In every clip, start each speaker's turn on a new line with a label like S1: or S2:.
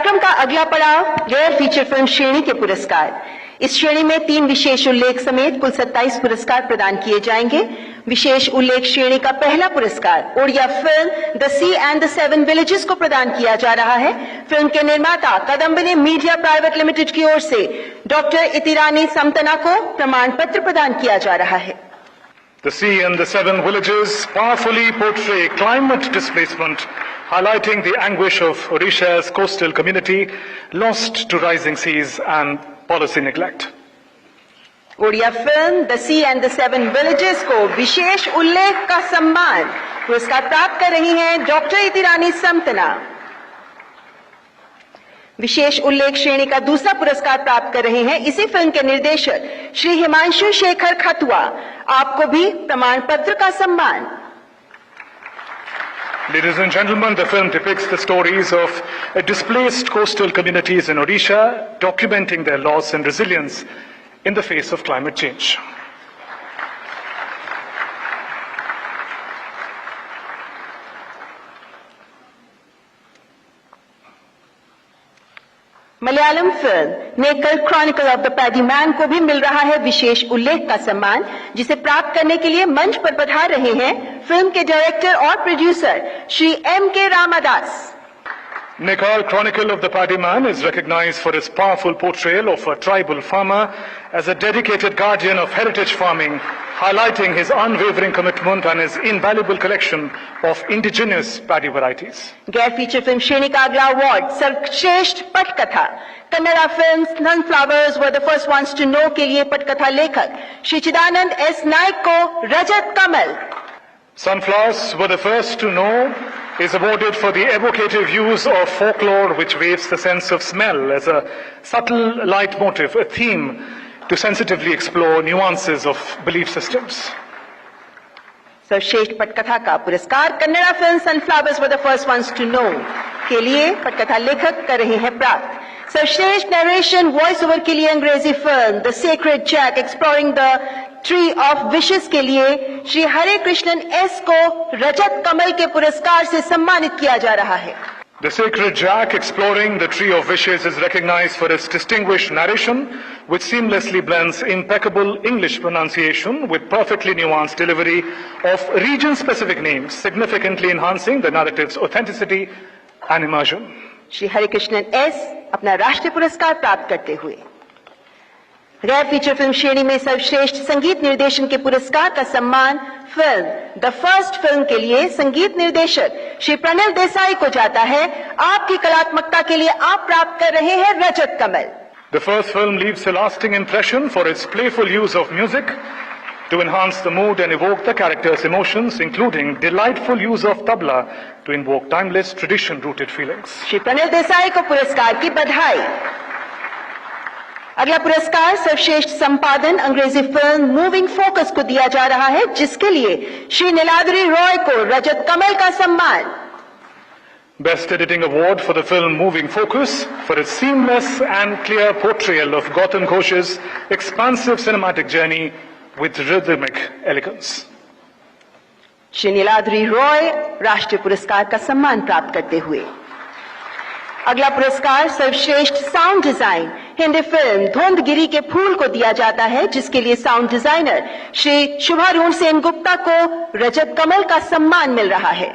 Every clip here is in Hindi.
S1: कार्यक्रम का अगला पड़ाव गैर फीचर फिल्म श्रेणी के पुरस्कार। इस श्रेणी में 3 विशेष उल्लेख समेत कुल 27 पुरस्कार प्रदान किए जाएंगे। विशेष उल्लेख श्रेणी का पहला पुरस्कार Odia film the sea and the 7 villages को प्रदान किया जा रहा है। फिल्म के निर्माता कदम्बिनी मीडिया प्राइवेट लिमिटेड की ओर से डॉक्टर इतिरानी समतना को प्रमाण पत्र प्रदान किया जा रहा है।
S2: The Sea and the 7 Villages powerfully portray climate displacement, highlighting the anguish of Odisha's coastal community lost to rising seas and policy neglect.
S1: Odia film the sea and the 7 villages को विशेष उल्लेख का सम्मान पुरस्कार प्राप्त कर रही हैं डॉक्टर इतिरानी समतना। विशेष उल्लेख श्रेणी का दूसरा पुरस्कार प्राप्त कर रहे हैं इसी फिल्म के निर्देशक श्री हिमांशु शेखर खतुआ। आपको भी प्रमाण पत्र का सम्मान।
S2: Ladies and gentlemen, the film depicts the stories of displaced coastal communities in Odisha, documenting their loss and resilience in the face of climate change.
S1: Malayalam film Nekal chronicle of the paddy man को भी मिल रहा है विशेष उल्लेख का सम्मान, जिसे प्राप्त करने के लिए मंच पर पधार रहे हैं फिल्म के डायरेक्टर और producer Shri M.K. Ramadas.
S2: Nekal Chronicle of the Paddy Man is recognized for its powerful portrayal of a tribal farmer as a dedicated guardian of heritage farming, highlighting his unwavering commitment and his invaluable collection of indigenous paddy varieties.
S1: गैर फीचर फिल्म श्रेणी का अगला अवार्ड सर्वश्रेष्ठ पटकथा। Kannada film sunflowers were the first ones to know के लिए पटकथा लेखक श्री चिदानंद S. नायक को रजत कमल।
S2: Sunflowers were the first to know is awarded for the evocative use of folklore which waves the sense of smell as a subtle leitmotif, a theme to sensitively explore nuances of belief systems.
S1: सर्वश्रेष्ठ पटकथा का पुरस्कार Kannada film sunflowers were the first ones to know के लिए पटकथा लेखक कर रहे हैं प्राप्त। सर्वश्रेष्ठ नरेशन वॉइस ओवर के लिए अंग्रेजी film the sacred jack exploring the tree of wishes के लिए श्री हरे कृष्णन S. को रजत कमल के पुरस्कार से सम्मानित किया जा रहा है।
S2: The Sacred Jack exploring the Tree of Wishes is recognized for its distinguished narration, which seamlessly blends impeccable English pronunciation with perfectly nuanced delivery of region-specific names, significantly enhancing the narrative's authenticity and immersion.
S1: Shri Hare Krishnan S. अपना राष्ट्रीय पुरस्कार प्राप्त करते हुए गैर फीचर फिल्म श्रेणी में सर्वश्रेष्ठ संगीत निर्देशन के पुरस्कार का सम्मान फिल्म द फर्स्ट फिल्म के लिए संगीत निर्देशक श्री प्रणल देसाई को जाता है। आपकी कलात्मकता के लिए आप प्राप्त कर रहे हैं रजत कमल।
S2: The first film leaves a lasting impression for its playful use of music to enhance the mood and evoke the characters' emotions, including delightful use of tabla to invoke timeless tradition-rooted feelings.
S1: Shri प्रणल Desai को पुरस्कार की बधाई। अगला पुरस्कार सर्वश्रेष्ठ संपादन अंग्रेजी फिल्म मूविंग फोकस को दिया जा रहा है, जिसके लिए श्री नीलाद्री रॉय को रजत कमल का सम्मान।
S2: Best Editing Award for the film Moving Focus for its seamless and clear portrayal of Gautam Ghosh's expansive cinematic journey with rhythmic elegance.
S1: Shri Niladri Roy राष्ट्रीय पुरस्कार का सम्मान प्राप्त करते हुए अगला पुरस्कार सर्वश्रेष्ठ साउंड डिजाइन हिंदी फिल्म धुंधगिरी के फूल को दिया जाता है, जिसके लिए साउंड डिजाइनर श्री शुभारूण सेन गुप्ता को रजत कमल का सम्मान मिल रहा है।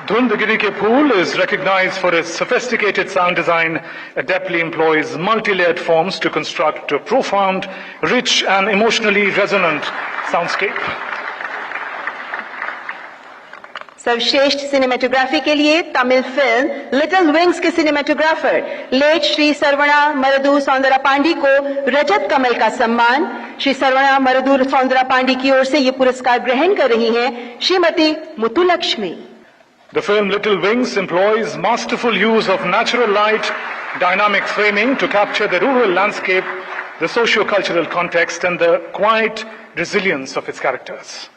S2: Dhundagiri Ke Phool is recognized for its sophisticated sound design, adeptly employs multi-layered forms to construct a profound, rich and emotionally resonant soundscape.
S1: सर्वश्रेष्ठ सिनेमेटोग्राफी के लिए तमिल फिल्म लिटिल विंग्स के सिनेमेटोग्राफर लेट श्री सर्वणा मरुदु सौंदरा पांडी को रजत कमल का सम्मान। श्री सर्वणा मरुदु सौंदरा पांडी की ओर से ये पुरस्कार ग्रहण कर रही हैं Shrimati मुतुलक्ष्मी।
S2: The film Little Wings employs masterful use of natural light, dynamic framing to capture the rural landscape, the socio-cultural context and the quiet resilience of its characters.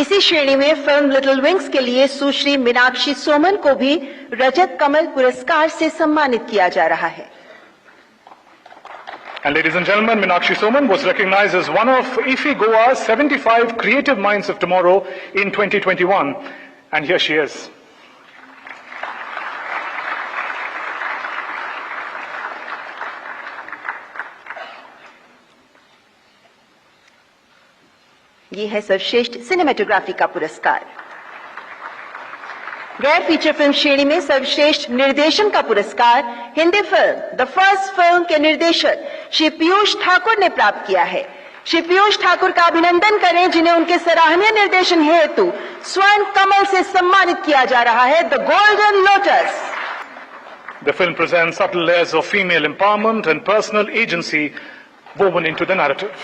S1: इसी श्रेणी में फिल्म लिटिल विंग्स के लिए सुश्री मीनाक्षी सोमन को भी रजत कमल पुरस्कार से सम्मानित किया जा रहा है।
S2: And ladies and gentlemen, Meenakshi Soman was recognized as one of IFFI Goa's 75 Creative Minds of Tomorrow in 2021. And here she is.
S1: ये है सर्वश्रेष्ठ सिनेमेटोग्राफी का पुरस्कार। गैर फीचर फिल्म श्रेणी में सर्वश्रेष्ठ निर्देशन का पुरस्कार Hindi film the first film के निर्देशक श्री पीयूष ठाकुर ने प्राप्त किया है। श्री पीयूष ठाकुर का अभिनंदन करें, जिन्हें उनके सराहनीय निर्देशन हेतु स्वर्ण कमल से सम्मानित किया जा रहा है, the golden lotus.
S2: The film presents subtle layers of female empowerment and personal agency woven into the narrative.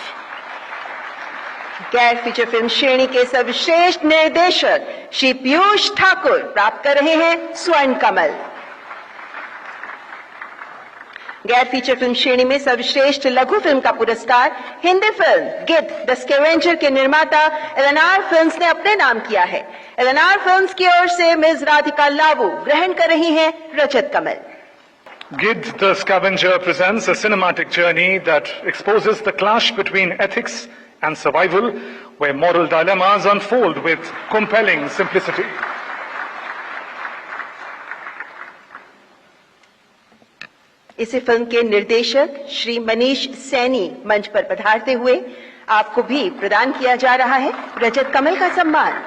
S1: गैर फीचर फिल्म श्रेणी के सर्वश्रेष्ठ निर्देशक श्री पीयूष ठाकुर प्राप्त कर रहे हैं स्वर्ण कमल। गैर फीचर फिल्म श्रेणी में सर्वश्रेष्ठ लघु फिल्म का पुरस्कार हिंदी फिल्म गिद्ध द स्कैवेंजर के निर्माता एलएनआर फिल्म्स ने अपने नाम किया है। एलएनआर फिल्म्स की ओर से मिस राधिका लावू ग्रहण कर रही हैं रजत कमल।
S2: Gidd the Scavenger presents a cinematic journey that exposes the clash between ethics and survival, where moral dilemmas unfold with compelling simplicity.
S1: इसी फिल्म के निर्देशक श्री मनीष सैनी मंच पर पधारते हुए आपको भी प्रदान किया जा रहा है रजत कमल का सम्मान।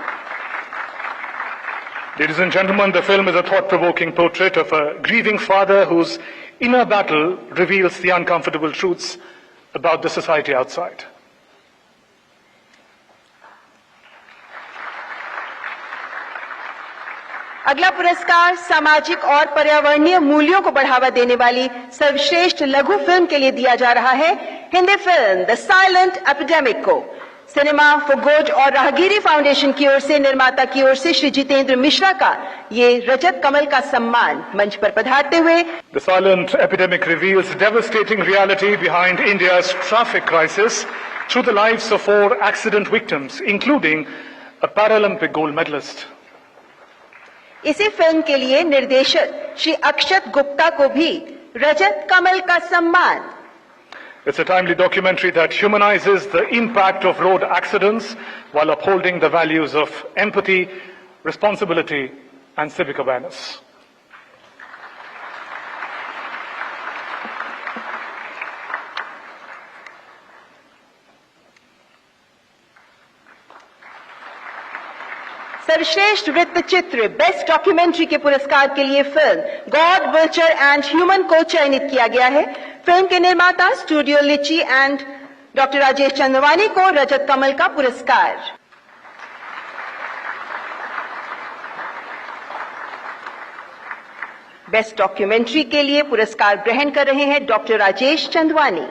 S2: Ladies and gentlemen, the film is a thought-provoking portrait of a grieving father whose inner battle reveals the uncomfortable truths about the society outside.
S1: अगला पुरस्कार सामाजिक और पर्यावरणीय मूल्यों को बढ़ावा देने वाली सर्वश्रेष्ठ लघु फिल्म के लिए दिया जा रहा है Hindi film the silent epidemic को। सिनेमा फॉर गुड और राहगीरी फाउंडेशन की ओर से निर्माता की ओर से श्री जितेंद्र मिश्रा का ये रजत कमल का सम्मान मंच पर पधारते हुए
S2: The silent epidemic reveals devastating reality behind India's traffic crisis through the lives of 4 accident victims, including a Paralympic gold medalist.
S1: इसी फिल्म के लिए निर्देशक श्री अक्षत गुप्ता को भी रजत कमल का सम्मान।
S2: It's a timely documentary that humanizes the impact of road accidents while upholding the values of empathy, responsibility, and civic awareness.
S1: सर्वश्रेष्ठ वृत्त चित्र बेस्ट डॉक्यूमेंट्री के पुरस्कार के लिए फिल्म गॉड विल्चर एंड ह्यूमन को चयनित किया गया है। फिल्म के निर्माता स्टूडियो लिची एंड डॉक्टर राजेश चंदवानी को रजत कमल का पुरस्कार। बेस्ट डॉक्यूमेंट्री के लिए पुरस्कार ग्रहण कर रहे हैं डॉक्टर राजेश चंदवानी।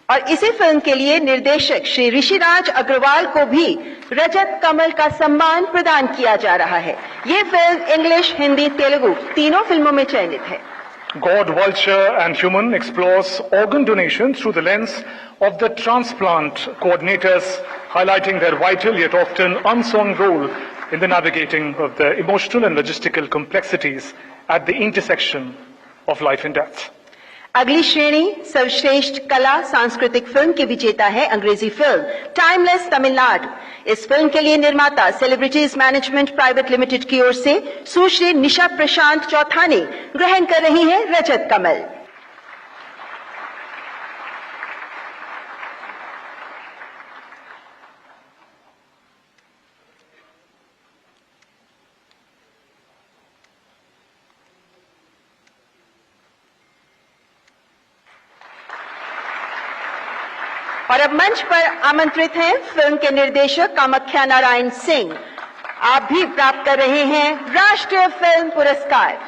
S1: और इसी फिल्म के लिए निर्देशक श्री ऋषिराज अग्रवाल को भी रजत कमल का सम्मान प्रदान किया जा रहा है। ये फिल्म इंग्लिश, हिंदी, तेलुगु तीनों फिल्मों में चयनित है।
S2: God, Vulture and Human explores organ donation through the lens of the transplant coordinators, highlighting their vital yet often unsung role in the navigating of the emotional and logistical complexities at the intersection of life and death.
S1: अगली श्रेणी सर्वश्रेष्ठ कला सांस्कृतिक फिल्म की विजेता है अंग्रेजी फिल्म टाइमलेस तमिलनाडु। इस फिल्म के लिए निर्माता सेलिब्रिटीज मैनेजमेंट प्राइवेट लिमिटेड की ओर से सुश्री निशा प्रशांत चौथानी ग्रहण कर रही हैं रजत कमल। और अब मंच पर आमंत्रित हैं फिल्म के निर्देशक कामाख्या नारायण सिंह। आप भी प्राप्त कर रहे हैं राष्ट्रीय फिल्म पुरस्कार।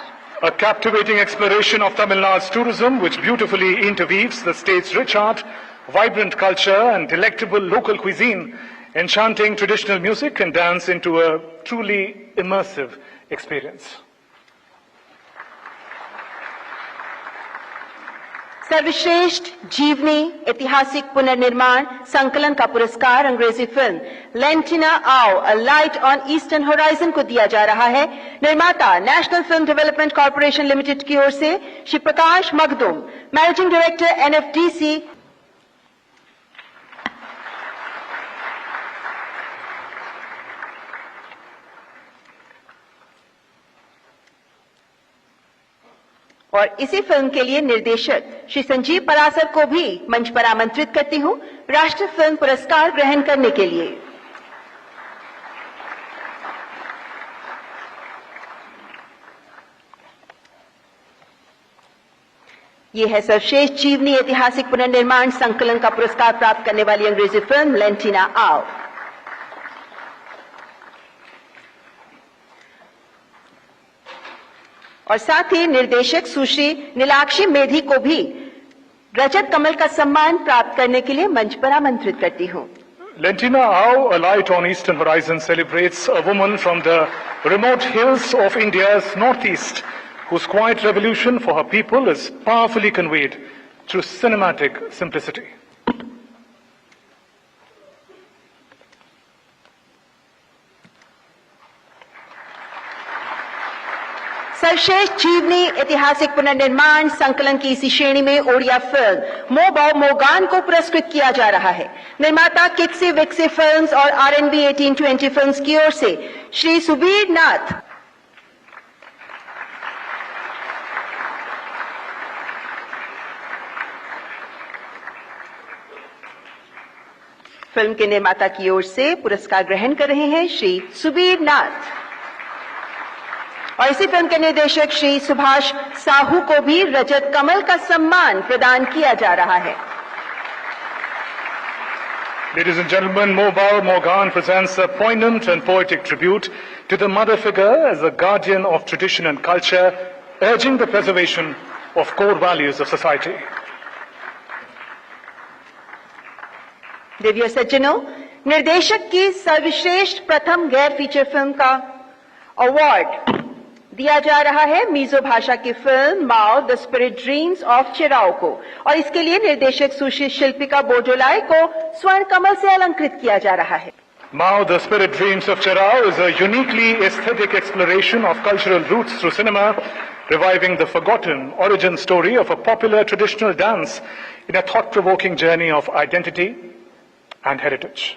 S2: A captivating exploration of Tamil Nadu's tourism, which beautifully interweaves the state's rich art, vibrant culture, and delectable local cuisine, enchanting traditional music and dance into a truly immersive experience.
S1: सर्वश्रेष्ठ जीवनी ऐतिहासिक पुनर्निर्माण संकलन का पुरस्कार अंग्रेजी फिल्म लेंटिना आओ अ लाइट ऑन ईस्टर्न होराइजन को दिया जा रहा है। निर्माता national film development corporation limited की ओर से Shri Prakash Makhdoom, managing director NFDC, और इसी फिल्म के लिए निर्देशक श्री संजीव परासर को भी मंच पर आमंत्रित करती हूं राष्ट्रीय फिल्म पुरस्कार ग्रहण करने के लिए। ये है सर्वश्रेष्ठ जीवनी ऐतिहासिक पुनर्निर्माण संकलन का पुरस्कार प्राप्त करने वाली अंग्रेजी फिल्म लेंटिना आओ। और साथ ही निर्देशक सुश्री नीलाक्षी मेधी को भी रजत कमल का सम्मान प्राप्त करने के लिए मंच पर आमंत्रित करती हूं।
S2: Lentina Ao, A Light on Eastern Horizon, celebrates a woman from the remote hills of India's northeast, whose quiet revolution for her people is powerfully conveyed through cinematic simplicity.
S1: सर्वश्रेष्ठ जीवनी ऐतिहासिक पुनर्निर्माण संकलन की इसी श्रेणी में ओडिया फिल्म मो बौ मोगान को पुरस्कृत किया जा रहा है। निर्माता किक्सी विक्सी फिल्म्स और RNB 1820 फिल्म्स की ओर से श्री सुबीर नाथ फिल्म के निर्माता की ओर से पुरस्कार ग्रहण कर रहे हैं श्री सुबीर नाथ। और इसी फिल्म के निर्देशक श्री सुभाष साहू को भी रजत कमल का सम्मान प्रदान किया जा रहा है।
S2: Ladies and gentlemen, Mo Bau Morgan presents a poignant and poetic tribute to the mother figure as a guardian of tradition and culture, urging the preservation of core values of society.
S1: देवियों सज्जनों, निर्देशक की सर्वश्रेष्ठ प्रथम गैर फीचर फिल्म का अवार्ड दिया जा रहा है मिजो भाषा की film Mao the spirit dreams of Cheraw को, और इसके लिए निर्देशक सुश्री शिल्पिका बोजोलाई को स्वर्ण कमल से अलंकृत किया जा रहा है।
S2: Mao, The Spirit Dreams of Cherao is a uniquely aesthetic exploration of cultural roots through cinema, reviving the forgotten origin story of a popular traditional dance in a thought-provoking journey of identity and heritage.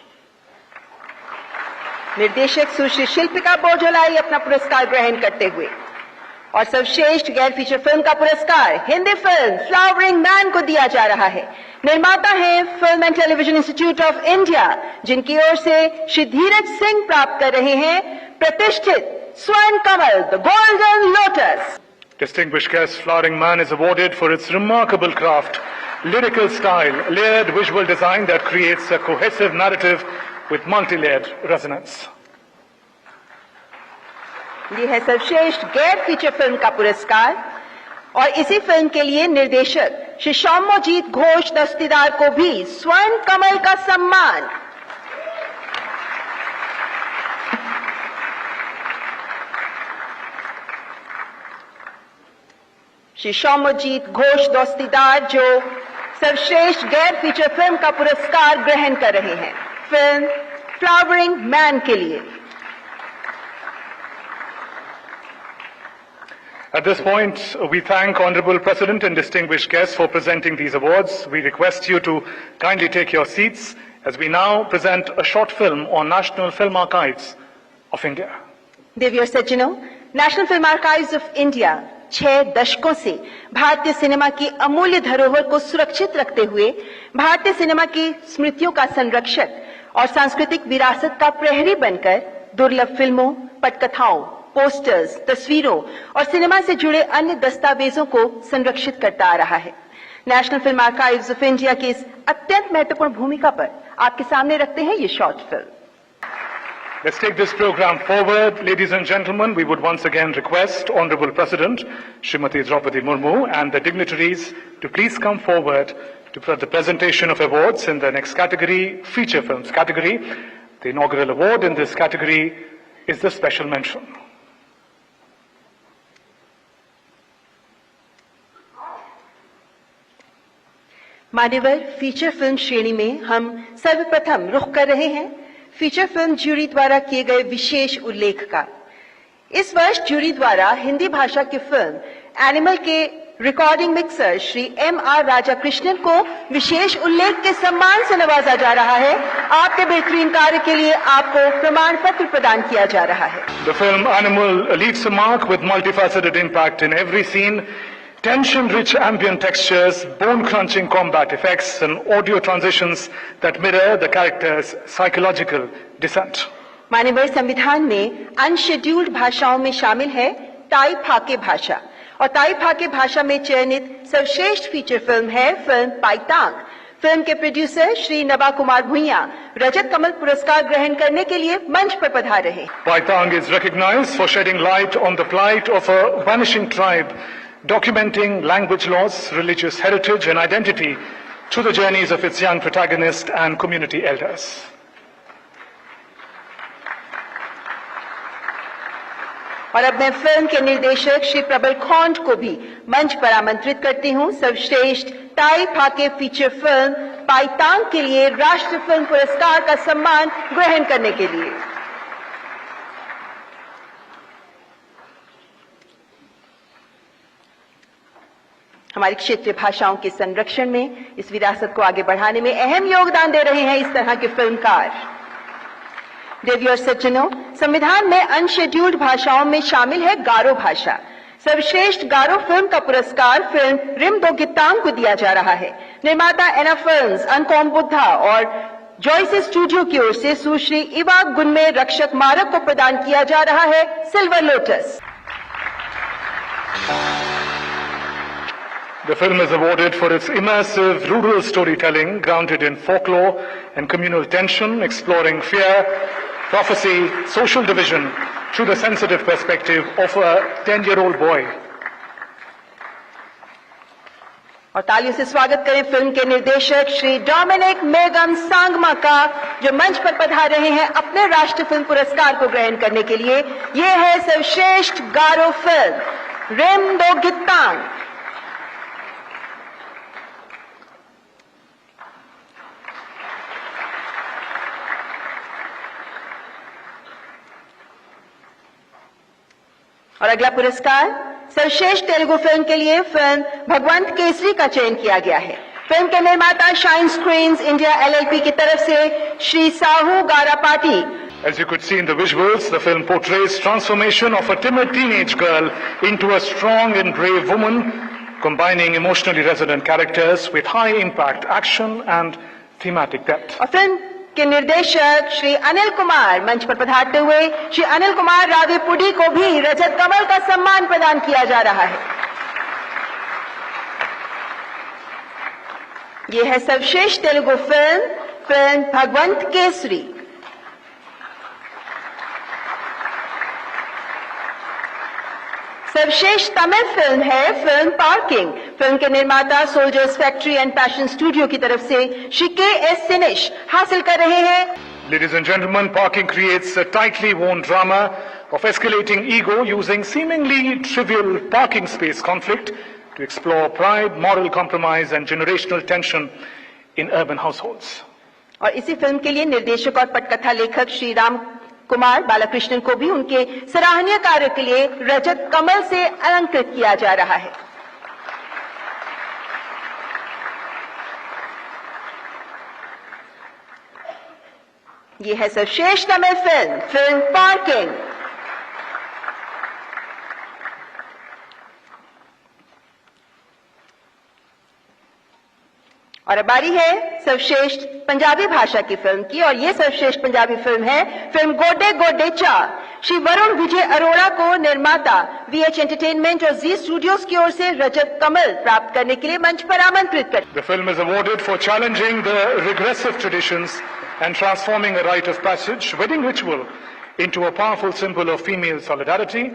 S1: निर्देशक सुश्री शिल्पिका बोजोलाई अपना पुरस्कार ग्रहण करते हुए और सर्वश्रेष्ठ गैर फीचर फिल्म का पुरस्कार हिंदी फिल्म फ्लावरिंग मैन को दिया जा रहा है। निर्माता है film and television institute of India, जिनकी ओर से श्री धीरज सिंह प्राप्त कर रहे हैं प्रतिष्ठित Swarna Kamal the golden lotus.
S2: Distinguished guest Flowering Man is awarded for its remarkable craft, lyrical style, layered visual design that creates a cohesive narrative with multi-layered resonance.
S1: ये है सर्वश्रेष्ठ गैर फीचर फिल्म का पुरस्कार और इसी फिल्म के लिए निर्देशक श्री सौम्यजीत घोष दस्तीदार को भी स्वर्ण कमल का सम्मान। श्री सौम्यजीत घोष दस्तीदार जो सर्वश्रेष्ठ गैर फीचर फिल्म का पुरस्कार ग्रहण कर रहे हैं फिल्म फ्लावरिंग मैन के लिए।
S2: At this point, we thank Honorable President and distinguished guests for presenting these awards. We request you to kindly take your seats as we now present a short film on National Film Archives of India.
S1: देवियों सज्जनों, national film archives of India 6 दशकों से भारतीय सिनेमा की अमूल्य धरोहर को सुरक्षित रखते हुए भारतीय सिनेमा की स्मृतियों का संरक्षक और सांस्कृतिक विरासत का प्रहरी बनकर दुर्लभ फिल्मों, पटकथाओं, पोस्टर्स, तस्वीरों और सिनेमा से जुड़े अन्य दस्तावेजों को संरक्षित करता आ रहा है। National film archives of India की इस अत्यंत महत्वपूर्ण भूमिका पर आपके सामने रखते हैं ये short film.
S2: Let's take this program forward. Ladies and gentlemen, we would once again request Honorable President Srimati Draupadi Murmu and the dignitaries to please come forward to the presentation of awards in the next category, feature films category. The inaugural award in this category is the special mention.
S1: मान्यवर, फीचर फिल्म श्रेणी में हम सर्वप्रथम रुख कर रहे हैं फीचर फिल्म ज्यूरी द्वारा किए गए विशेष उल्लेख का। इस वर्ष ज्यूरी द्वारा हिंदी भाषा की फिल्म एनिमल के रिकॉर्डिंग मिक्सर श्री M.R. राजाकृष्णन को विशेष उल्लेख के सम्मान से नवाजा जा रहा है। आपके बेहतरीन कार्य के लिए आपको प्रमाण पत्र प्रदान किया जा रहा है।
S2: The film Animal leaves a mark with multifaceted impact in every scene. Tension-rich ambient textures, bone-crunching combat effects, and audio transitions that mirror the character's psychological descent.
S1: माननीय संविधान में अनशेड्यूल्ड भाषाओं में शामिल है ताई फाके भाषा और ताई फाके भाषा में चयनित सर्वश्रेष्ठ फीचर फिल्म है फिल्म पाइतांग। फिल्म के प्रोड्यूसर श्री नबा कुमार भुइया रजत कमल पुरस्कार ग्रहण करने के लिए मंच पर पधारे हैं।
S2: Paitang is recognized for shedding light on the plight of a vanishing tribe, documenting language loss, religious heritage and identity through the journeys of its young protagonist and community elders.
S1: और अब मैं फिल्म के निर्देशक श्री प्रबल खोंड को भी मंच पर आमंत्रित करती हूं सर्वश्रेष्ठ ताई फाके फीचर फिल्म पाइतांग के लिए राष्ट्रीय फिल्म पुरस्कार का सम्मान ग्रहण करने के लिए। हमारी क्षेत्रीय भाषाओं के संरक्षण में, इस विरासत को आगे बढ़ाने में अहम योगदान दे रहे हैं इस तरह के फिल्मकार। देवी और सज्जनों, संविधान में अनशेड्यूल्ड भाषाओं में शामिल है गारो भाषा। सर्वश्रेष्ठ गारो फिल्म का पुरस्कार फिल्म रिम दो गित्तांग को दिया जा रहा है। निर्माता एना फिल्म्स, अनकॉम बुद्धा और जॉयस स्टूडियो की ओर से सुश्री इवा गुनमे रक्षक मारक को प्रदान किया जा रहा है silver lotus.
S2: The film is awarded for its immersive rural storytelling grounded in folklore and communal tension, exploring fear, prophecy, social division through the sensitive perspective of a 10-year-old boy.
S1: और तालियों से स्वागत करें फिल्म के निर्देशक श्री डोमिनिक मेगम सांगमा का, जो मंच पर पधार रहे हैं अपने राष्ट्रीय फिल्म पुरस्कार को ग्रहण करने के लिए। ये है सर्वश्रेष्ठ गारो फिल्म रिम दो गित्तांग। और अगला पुरस्कार सर्वश्रेष्ठ तेलुगु फिल्म के लिए फिल्म भगवंत केसरी का चयन किया गया है। फिल्म के निर्माता शाइन स्क्रीन्स इंडिया LLP की तरफ से Shri Sahu Garapati.
S2: As you could see in the visuals, the film portrays transformation of a timid teenage girl into a strong and brave woman, combining emotionally resonant characters with high impact action and thematic depth.
S1: और फिल्म के निर्देशक श्री अनिल कुमार मंच पर पधारते हुए श्री अनिल कुमार रावीपुडी को भी रजत कमल का सम्मान प्रदान किया जा रहा है। यह है सर्वश्रेष्ठ तेलुगु फिल्म भगवंत केसरी। सर्वश्रेष्ठ तमिल फिल्म है फिल्म पार्किंग। फिल्म के निर्माता soldiers factory and passion studio की तरफ से श्री KS सिनिश हासिल कर रहे हैं।
S2: Ladies and gentlemen, Parking creates a tightly woven drama of escalating ego using seemingly trivial parking space conflict to explore pride, moral compromise and generational tension in urban households.
S1: और इसी फिल्म के लिए निर्देशक और पटकथा लेखक श्री राम कुमार बालाकृष्णन को भी उनके सराहनीय कार्य के लिए रजत कमल से अलंकृत किया जा रहा है। यह है सर्वश्रेष्ठ तमिल फिल्म पार्किंग। और अब बारी है सर्वश्रेष्ठ पंजाबी भाषा की फिल्म की, और ये सर्वश्रेष्ठ पंजाबी फिल्म है फिल्म गोडे गोडे चा। श्री वरुण विजय अरोड़ा को निर्माता VH एंटरटेनमेंट और जी स्टूडियोज की ओर से रजत कमल प्राप्त करने के लिए मंच पर आमंत्रित कर।
S2: The film is awarded for challenging the regressive traditions and transforming a rite of passage wedding ritual into a powerful symbol of female solidarity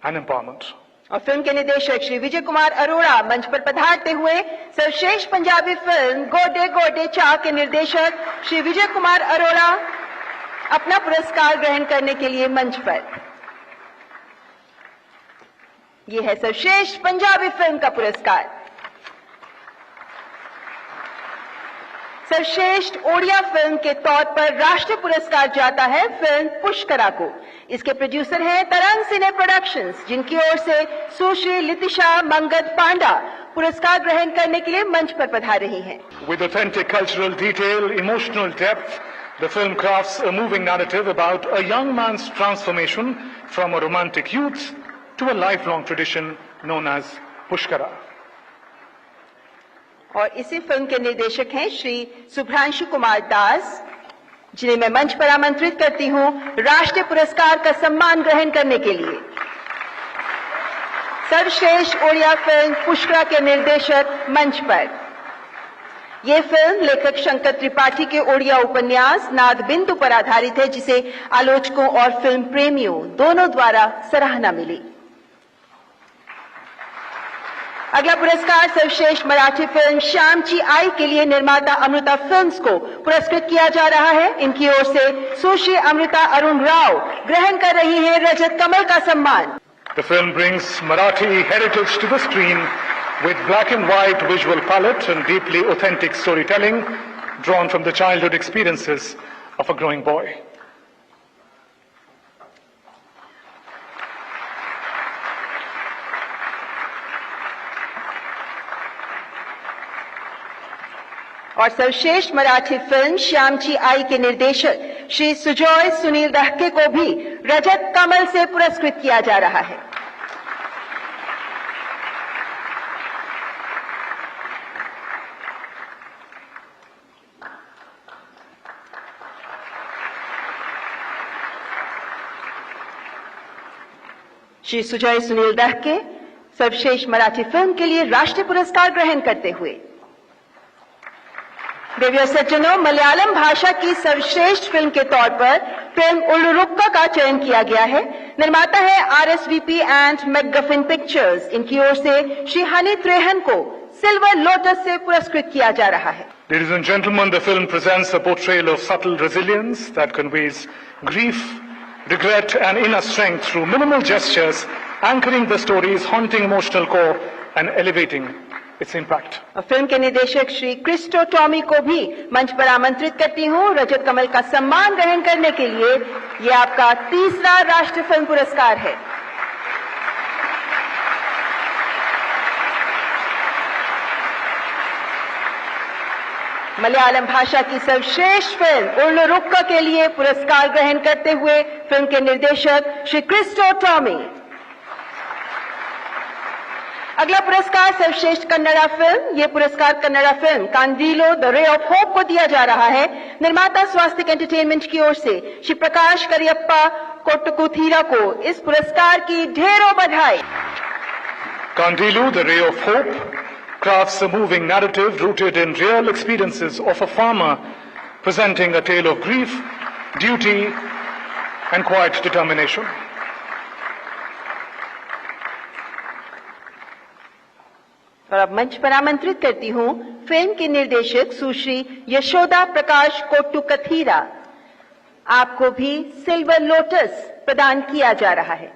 S2: and empowerment.
S1: और फिल्म के निदेशक श्री विजय कुमार अरोड़ा मंच पर पधारते हुए सर्वश्रेष्ठ पंजाबी फिल्म गोडे गोडे चा के निर्देशक श्री विजय कुमार अरोड़ा अपना पुरस्कार ग्रहण करने के लिए मंच पर। यह है सर्वश्रेष्ठ पंजाबी फिल्म का पुरस्कार। सर्वश्रेष्ठ ओडिया फिल्म के तौर पर राष्ट्रीय पुरस्कार जाता है फिल्म पुष्करा को। इसके प्रोड्यूसर हैं तरंग सिने प्रोडक्शंस, जिनकी ओर से सुश्री लितिशा मंगत पांडा पुरस्कार ग्रहण करने के लिए मंच पर पधार रही हैं।
S2: With authentic cultural detail, emotional depth, the film crafts a moving narrative about a young man's transformation from a romantic youth to a lifelong tradition known as Pushkara.
S1: और इसी फिल्म के निर्देशक हैं श्री सुभ्रांशु कुमार दास, जिन्हें मैं मंच पर आमंत्रित करती हूं राष्ट्रीय पुरस्कार का सम्मान ग्रहण करने के लिए। सर्वश्रेष्ठ ओडिया फिल्म पुष्करा के निर्देशक मंच पर। यह फिल्म लेखक शंकर त्रिपाठी के ओडिया उपन्यास नाद बिंदु पर आधारित है, जिसे आलोचकों और फिल्म प्रेमियों दोनों द्वारा सराहना मिली। अगला पुरस्कार सर्वश्रेष्ठ मराठी फिल्म श्यामची आई के लिए निर्माता अमृता फिल्म्स को पुरस्कृत किया जा रहा है। इनकी ओर से सुश्री अमृता अरुण राव ग्रहण कर रही हैं रजत कमल का सम्मान।
S2: The film brings Marathi heritage to the screen with black and white visual palette and deeply authentic storytelling drawn from the childhood experiences of a growing boy.
S1: और सर्वश्रेष्ठ मराठी फिल्म श्यामची आई के निर्देशक श्री सुजॉय सुनील दहके को भी रजत कमल से पुरस्कृत किया जा रहा है। श्री सुजॉय सुनील दहके सर्वश्रेष्ठ मराठी फिल्म के लिए राष्ट्रीय पुरस्कार ग्रहण करते हुए। देवियों सज्जनों, मलयालम भाषा की सर्वश्रेष्ठ फिल्म के तौर पर फिल्म उल्लुरुक्का का चयन किया गया है। निर्माता है आरएसवीपी एंड मैकगफिन पिक्चर्स। इनकी ओर से श्री हनी त्रेहन को सिल्वर लोटस से पुरस्कृत किया जा रहा है।
S2: Ladies and gentlemen, the film presents a portrayal of subtle resilience that conveys grief, regret and inner strength through minimal gestures, anchoring the story's haunting emotional core and elevating its impact.
S1: Film के निर्देशक श्री क्रिस्टो टॉमी को भी मंच पर आमंत्रित करती हूं रजत कमल का सम्मान ग्रहण करने के लिए। यह आपका तीसरा राष्ट्रीय फिल्म पुरस्कार है। मलयालम भाषा की सर्वश्रेष्ठ फिल्म उल्लुरुक्का के लिए पुरस्कार ग्रहण करते हुए फिल्म के निर्देशक श्री क्रिस्टो टॉमी। अगला पुरस्कार सर्वश्रेष्ठ कन्नड़ा फिल्म। यह पुरस्कार Kannada film Kandeelu the ray of hope को दिया जा रहा है। निर्माता स्वास्तिक एंटरटेनमेंट की ओर से श्री प्रकाश करियप्पा कोट्टकुथीरा को इस पुरस्कार की ढेरों बधाई।
S2: Kandilu, the Ray of Hope, crafts a moving narrative rooted in real experiences of a farmer presenting a tale of grief, duty and quiet determination.
S1: और अब मंच पर आमंत्रित करती हूं फिल्म के निर्देशक सुश्री यशोदा प्रकाश कोट्टुकथीरा। आपको भी सिल्वर लोटस प्रदान किया जा रहा है।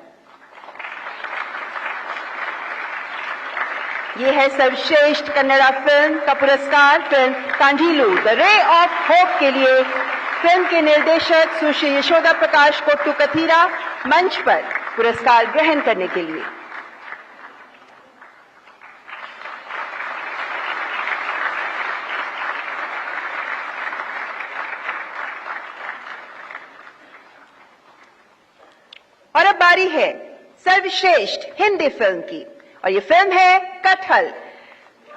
S1: यह है सर्वश्रेष्ठ कन्नड़ा फिल्म का पुरस्कार film Kandeelu the ray of hope के लिए। फिल्म के निर्देशक सुश्री यशोदा प्रकाश कोट्टुकथीरा मंच पर पुरस्कार ग्रहण करने के लिए। और अब बारी है सर्वश्रेष्ठ हिंदी फिल्म की, और ये फिल्म है कटहल,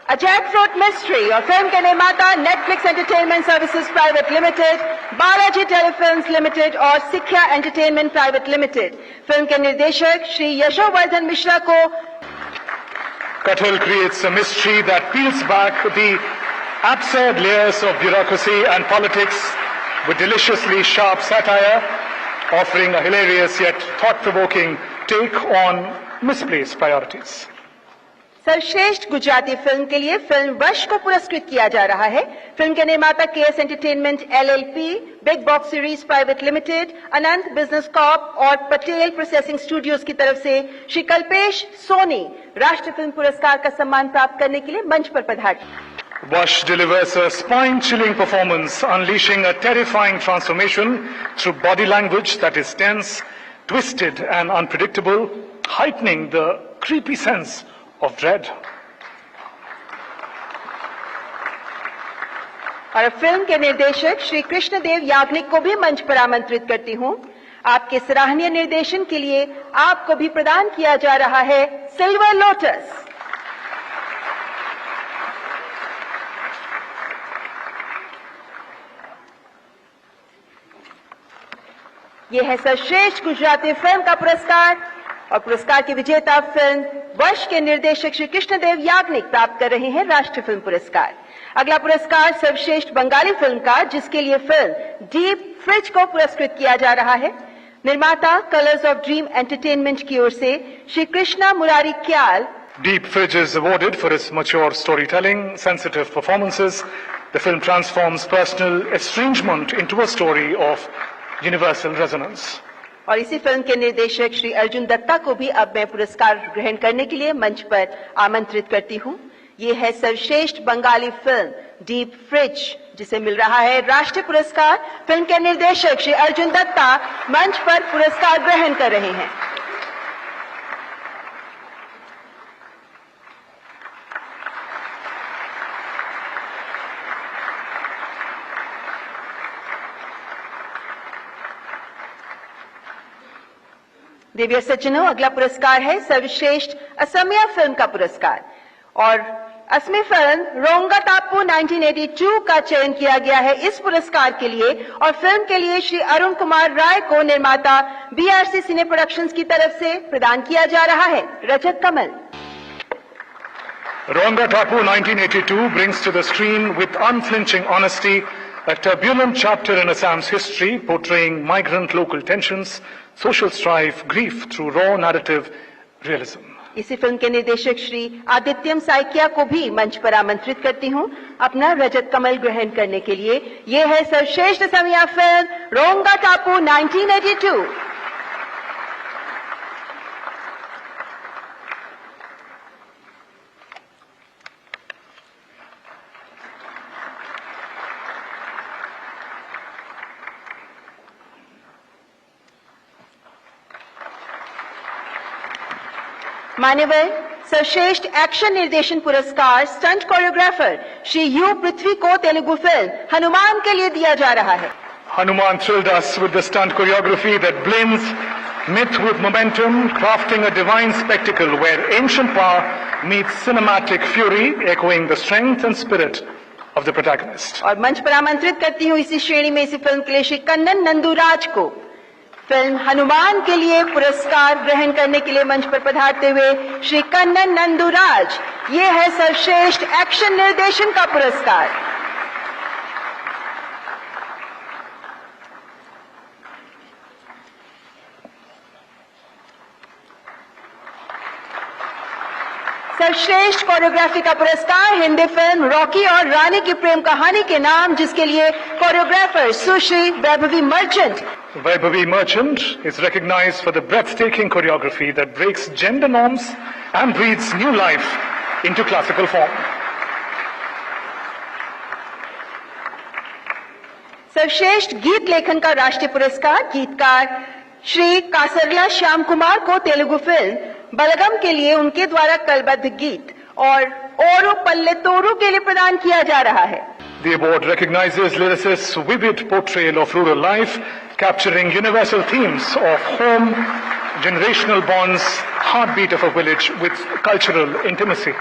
S1: अ जैकफ्रूट मिस्ट्री। और फिल्म के निर्माता Netflix entertainment services private limited, Balaji telefilms limited और सिक्ख्या एंटरटेनमेंट प्राइवेट लिमिटेड। फिल्म के निर्देशक श्री यशोवर्धन मिश्रा को
S2: Kathal creates a mystery that peels back the absurd layers of bureaucracy and politics with deliciously sharp satire, offering a hilarious yet thought-provoking take on misplaced priorities.
S1: सर्वश्रेष्ठ गुजराती फिल्म के लिए फिल्म वश को पुरस्कृत किया जा रहा है। फिल्म के निर्माता KS entertainment LLP, big box series private limited, Anant business corp और पटेल प्रोसेसिंग स्टूडियोज की तरफ से श्री कल्पेश सोनी राष्ट्रीय फिल्म पुरस्कार का सम्मान प्राप्त करने के लिए मंच पर पधारे।
S2: Wash delivers a spine-chilling performance, unleashing a terrifying transformation through body language that is tense, twisted and unpredictable, heightening the creepy sense of dread.
S1: और फिल्म के निर्देशक श्री कृष्णदेव याग्निक को भी मंच पर आमंत्रित करती हूं। आपके सराहनीय निर्देशन के लिए आपको भी प्रदान किया जा रहा है सिल्वर लोटस। ये है सर्वश्रेष्ठ गुजराती फिल्म का पुरस्कार और पुरस्कार की विजेता फिल्म वर्ष के निर्देशक श्री कृष्णदेव याग्निक प्राप्त कर रहे हैं राष्ट्रीय फिल्म पुरस्कार। अगला पुरस्कार सर्वश्रेष्ठ बंगाली फिल्म का, जिसके लिए फिल्म डीप फ्रिज को पुरस्कृत किया जा रहा है। निर्माता कलर्स ऑफ ड्रीम एंटरटेनमेंट की ओर से Shri Krishna Murari क्याल।
S2: Deep Fridge is awarded for its mature storytelling, sensitive performances. The film transforms personal estrangement into a story of universal resonance.
S1: और इसी फिल्म के निर्देशक श्री अर्जुन दत्ता को भी अब मैं पुरस्कार ग्रहण करने के लिए मंच पर आमंत्रित करती हूँ। ये है सर्वश्रेष्ठ बंगाली फिल्म डीप फ्रिज, जिसे मिल रहा है राष्ट्रीय पुरस्कार। फिल्म के निर्देशक श्री अर्जुन दत्ता मंच पर पुरस्कार ग्रहण कर रहे हैं। देवियर सज्जनों, अगला पुरस्कार है सर्वश्रेष्ठ असमिया फिल्म का पुरस्कार और असमी फिल्म रोंगा टापू 1982 का चयन किया गया है इस पुरस्कार के लिए और फिल्म के लिए श्री अरुण कुमार राय को निर्माता बीआरसी सिने प्रोडक्शंस की तरफ से प्रदान किया जा रहा है रजत कमल।
S2: Ronga Tapu 1982 brings to the screen with unflinching honesty a turbulent chapter in Assam's history, portraying migrant local tensions, social strife, grief through raw narrative realism.
S1: इसी फिल्म के निर्देशक श्री आदित्यम साइकिया को भी मंच पर आमंत्रित करती हूँ अपना रजत कमल ग्रहण करने के लिए। ये है सर्वश्रेष्ठ असमिया फिल्म रोंगा टापू 1982। मान्यवर सर्वश्रेष्ठ एक्शन निर्देशन पुरस्कार स्टंट कोरियोग्राफर श्री यू पृथ्वी को तेलुगु फिल्म हनुमान के लिए दिया जा रहा है।
S2: Hanuman thrilled us with the stunt choreography that blends myth with momentum, crafting a divine spectacle where ancient power meets cinematic fury, echoing the strength and spirit of the protagonist.
S1: और मंच पर आमंत्रित करती हूँ इसी श्रेणी में इसी फिल्म के लिए श्री कन्नन नंदुराज को फिल्म हनुमान के लिए पुरस्कार ग्रहण करने के लिए मंच पर पधारते हुए श्री कन्नन नंदुराज। ये है सर्वश्रेष्ठ एक्शन निर्देशन का पुरस्कार। सर्वश्रेष्ठ कोरियोग्राफी का पुरस्कार हिंदी फिल्म रॉकी और रानी की प्रेम कहानी के नाम, जिसके लिए choreographer Sushri Vaibhavi merchant.
S2: Vaibhavi Merchant is recognized for the breathtaking choreography that breaks gender norms and breathes new life into classical form.
S1: सर्वश्रेष्ठ गीत लेखन का राष्ट्रीय पुरस्कार गीतकार श्री कासरला श्याम कुमार को तेलुगु फिल्म बलगम के लिए उनके द्वारा कलबद्ध गीत और ओरू पल्ले तोरू के लिए प्रदान किया जा रहा है।
S2: The award recognizes lyricists' vivid portrayal of rural life, capturing universal themes of home, generational bonds, heartbeat of a village with cultural intimacy.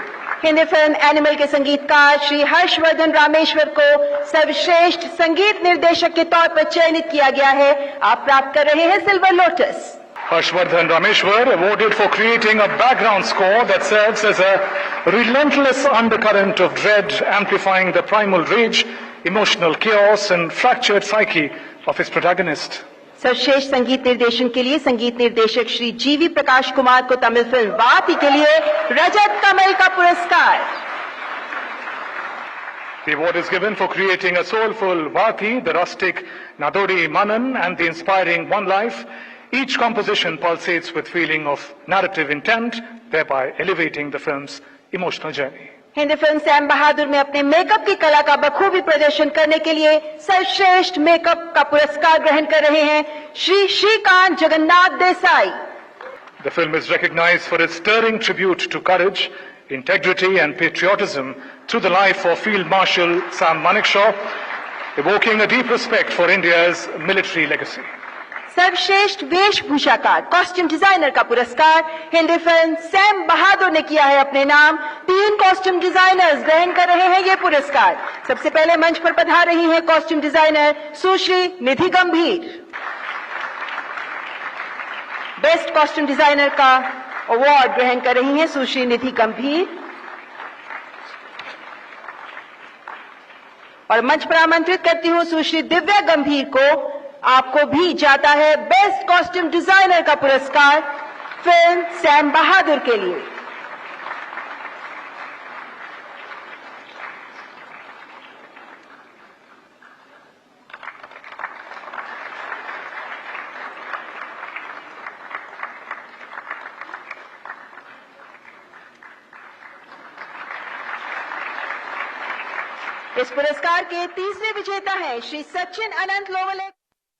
S1: Hindi film animal के संगीतकार श्री हर्षवर्धन रामेश्वर को सर्वश्रेष्ठ संगीत निर्देशक के तौर पर चयनित किया गया है। आप प्राप्त कर रहे हैं silver lotus.
S2: Harshvardhan Rameshwar awarded for creating a background score that serves as a relentless undercurrent of dread, amplifying the primal rage, emotional chaos and fractured psyche of his protagonist.
S1: सर्वश्रेष्ठ संगीत निर्देशन के लिए संगीत निर्देशक श्री जीवी प्रकाश कुमार को तमिल फिल्म वाती के लिए रजत कमल का पुरस्कार।
S2: The award is given for creating a soulful Vati, the rustic Nadori Manan and the inspiring One Life. Each composition pulsates with feeling of narrative intent, thereby elevating the film's emotional journey.
S1: Hindi film Sam Bahadur में अपने मेकअप की कला का बखूबी प्रदर्शन करने के लिए सर्वश्रेष्ठ मेकअप का पुरस्कार ग्रहण कर रहे हैं Shri Shrikant Jagannath Desai.
S2: The film is recognized for its stirring tribute to courage, integrity and patriotism through the life of Field Marshal Sam Manekshaw, evoking a deep respect for India's military legacy.
S1: सर्वश्रेष्ठ वेशभूषाकार कॉस्ट्यूम डिजाइनर का पुरस्कार हिंदी फिल्म सैम बहादुर ने किया है अपने नाम। 3 कॉस्ट्यूम डिजाइनर्स ग्रहण कर रहे हैं ये पुरस्कार। सबसे पहले मंच पर पधार रही हैं कॉस्ट्यूम डिजाइनर सुश्री निधि गंभीर। बेस्ट कॉस्ट्यूम डिजाइनर का अवार्ड ग्रहण कर रही हैं सुश्री निधि गंभीर। और मंच पर आमंत्रित करती हूं सुश्री दिव्या गंभीर को। आपको भी जाता है बेस्ट कॉस्ट्यूम डिजाइनर का पुरस्कार फिल्म सैम बहादुर के लिए। इस पुरस्कार के तीसरे विजेता हैं श्री सचिन अनंत लोवले।